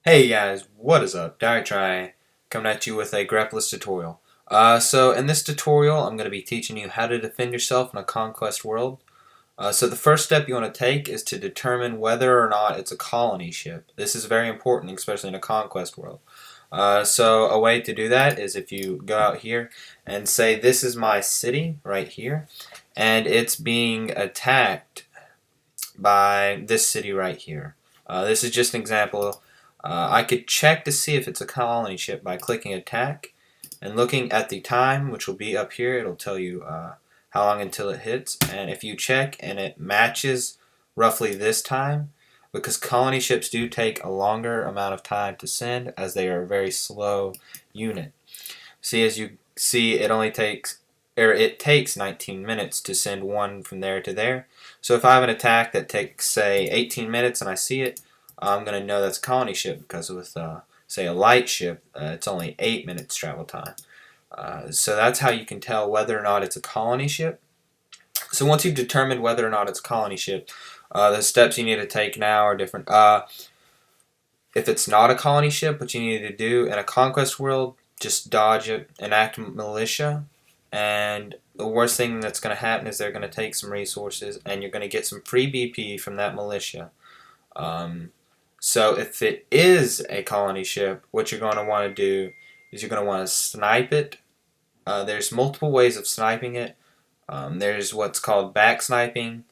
Hey guys, what is up? Diatry coming at you with a Grepolis tutorial. So in this tutorial, I'm going to be teaching you how to defend yourself in a conquest world. So the first step you want to take is to determine whether or not it's a colony ship. This is very important, especially in a conquest world. So a way to do that is if you go out here and say this is my city right here, and it's being attacked by this city right here. This is just an example. I could check to see if it's a colony ship by clicking attack and looking at the time, which will be up here. It'll tell you how long until it hits, and if you check and it matches roughly this time, because colony ships do take a longer amount of time to send as they are a very slow unit. See, as you see, it takes 19 minutes to send one from there to there. So if I have an attack that takes, say, 18 minutes and I see it, I'm going to know that's a colony ship, because with, say, a light ship, it's only 8 minutes travel time. So that's how you can tell whether or not it's a colony ship. So once you've determined whether or not it's a colony ship, the steps you need to take now are different. If it's not a colony ship, what you need to do in a conquest world, just dodge it, enact militia, and the worst thing that's going to happen is they're going to take some resources, and you're going to get some free BP from that militia. So if it is a colony ship, what you're going to want to do is you're going to want to snipe it. There's multiple ways of sniping it. There's what's called back sniping,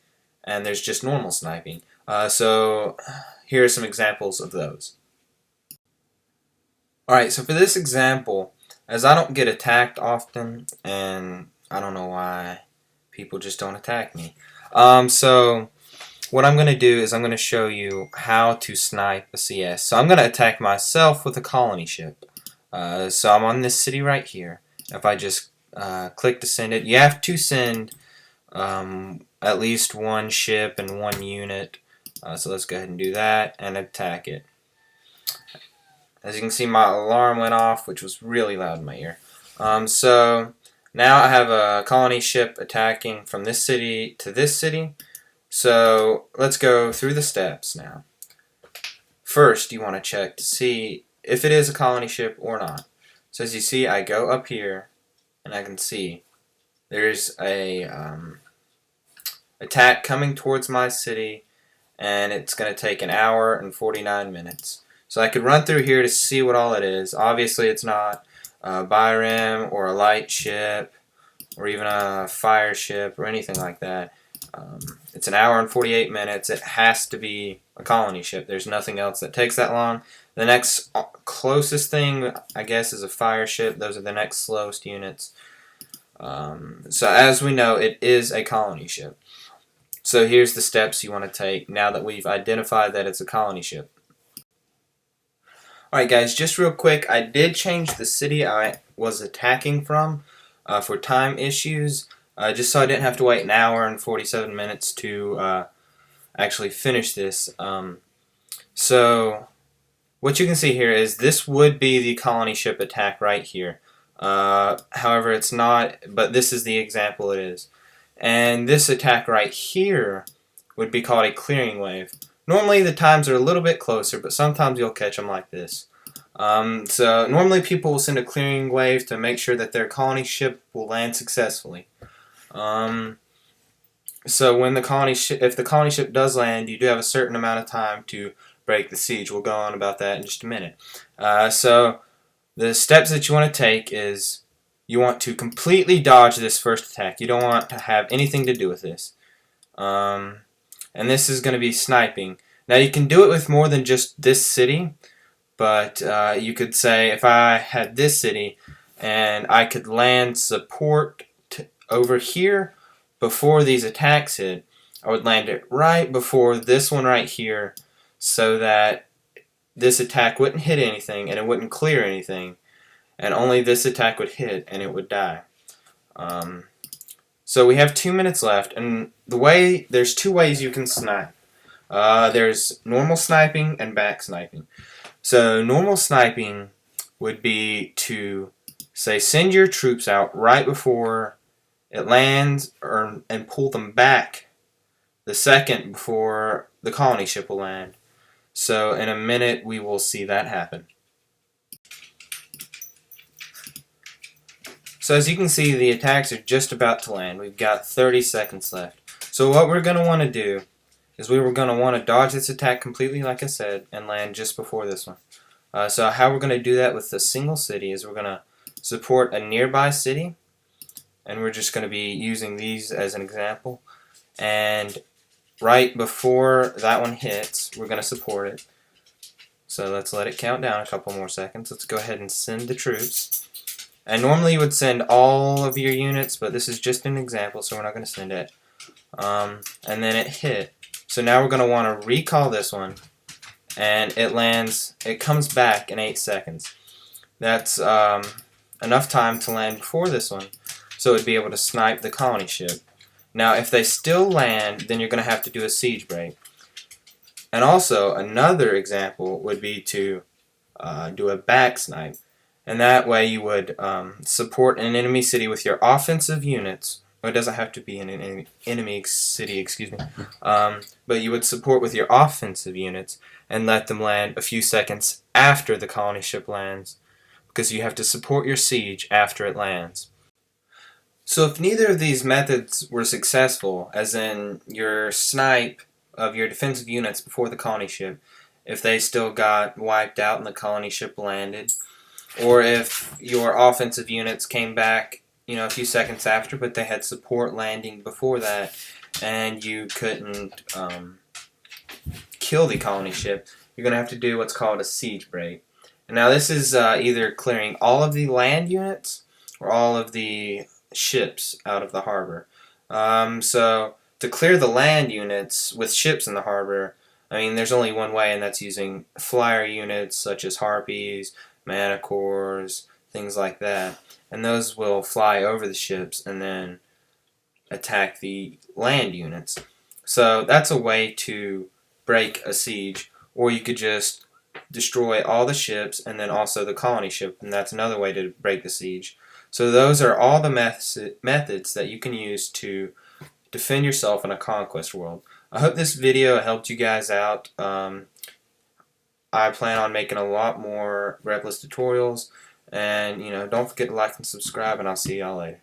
and there's just normal sniping. So here are some examples of those. Alright, so for this example, as I don't get attacked often, and I don't know why people just don't attack me. So what I'm going to do is I'm going to show you how to snipe a CS. So I'm going to attack myself with a colony ship. So I'm on this city right here. If I just click to send it, you have to send at least one ship and one unit. So let's go ahead and do that and attack it. As you can see, my alarm went off, which was really loud in my ear. So now I have a colony ship attacking from this city to this city. So let's go through the steps now. First, you want to check to see if it is a colony ship or not. So as you see, I go up here and I can see there's a attack coming towards my city, and it's going to take 1 hour and 49 minutes. So I could run through here to see what all it is. Obviously it's not a Byram or a light ship or even a fire ship or anything like that. It's 1 hour and 48 minutes. It has to be a colony ship. There's nothing else that takes that long. The next closest thing, I guess, is a fire ship. Those are the next slowest units. So as we know, it is a colony ship. So here's the steps you want to take now that we've identified that it's a colony ship. Alright guys, just real quick, I did change the city I was attacking from for time issues, just so I didn't have to wait 1 hour and 47 minutes to actually finish this. So what you can see here is this would be the colony ship attack right here. However, it's not, but this is the example it is. And this attack right here would be called a clearing wave. Normally the times are a little bit closer, but sometimes you'll catch them like this. So normally people will send a clearing wave to make sure that their colony ship will land successfully. So when if the colony ship does land, you do have a certain amount of time to break the siege. We'll go on about that in just a minute. So the steps that you want to take is you want to completely dodge this first attack. You don't want to have anything to do with this. And this is going to be sniping. Now you can do it with more than just this city, but you could say if I had this city and I could land support over here before these attacks hit, I would land it right before this one right here so that this attack wouldn't hit anything and it wouldn't clear anything, and only this attack would hit and it would die. So we have 2 minutes left, and there's 2 ways you can snipe. There's normal sniping and back sniping. So normal sniping would be to, say, send your troops out right before it lands and pull them back the second before the colony ship will land. So in a minute we will see that happen. So as you can see, the attacks are just about to land. We've got 30 seconds left. So what we're going to want to do is we were going to want to dodge this attack completely, like I said, and land just before this one. So how we're going to do that with a single city is we're going to support a nearby city, and we're just going to be using these as an example. And right before that one hits, we're going to support it. So let's let it count down a couple more seconds. Let's go ahead and send the troops. And normally you would send all of your units, but this is just an example, so we're not going to send it. And then it hit. So now we're going to want to recall this one, and it lands. It comes back in 8 seconds. That's enough time to land before this one, so it would be able to snipe the colony ship. Now, if they still land, then you're going to have to do a siege break. And also, another example would be to do a back snipe. And that way you would support an enemy city with your offensive units. Well, it doesn't have to be an enemy city, excuse me. But you would support with your offensive units and let them land a few seconds after the colony ship lands, because you have to support your siege after it lands. So if neither of these methods were successful, as in your snipe of your defensive units before the colony ship, if they still got wiped out and the colony ship landed, or if your offensive units came back, a few seconds after, but they had support landing before that, and you couldn't kill the colony ship, you're going to have to do what's called a siege break. And now this is either clearing all of the land units or all of the ships out of the harbor. So to clear the land units with ships in the harbor, there's only one way, and that's using flyer units such as harpies, manticores, things like that. And those will fly over the ships and then attack the land units. So that's a way to break a siege. Or you could just destroy all the ships and then also the colony ship, and that's another way to break the siege. So those are all the methods that you can use to defend yourself in a conquest world. I hope this video helped you guys out. I plan on making a lot more Grepolis tutorials, and don't forget to like and subscribe, and I'll see y'all later.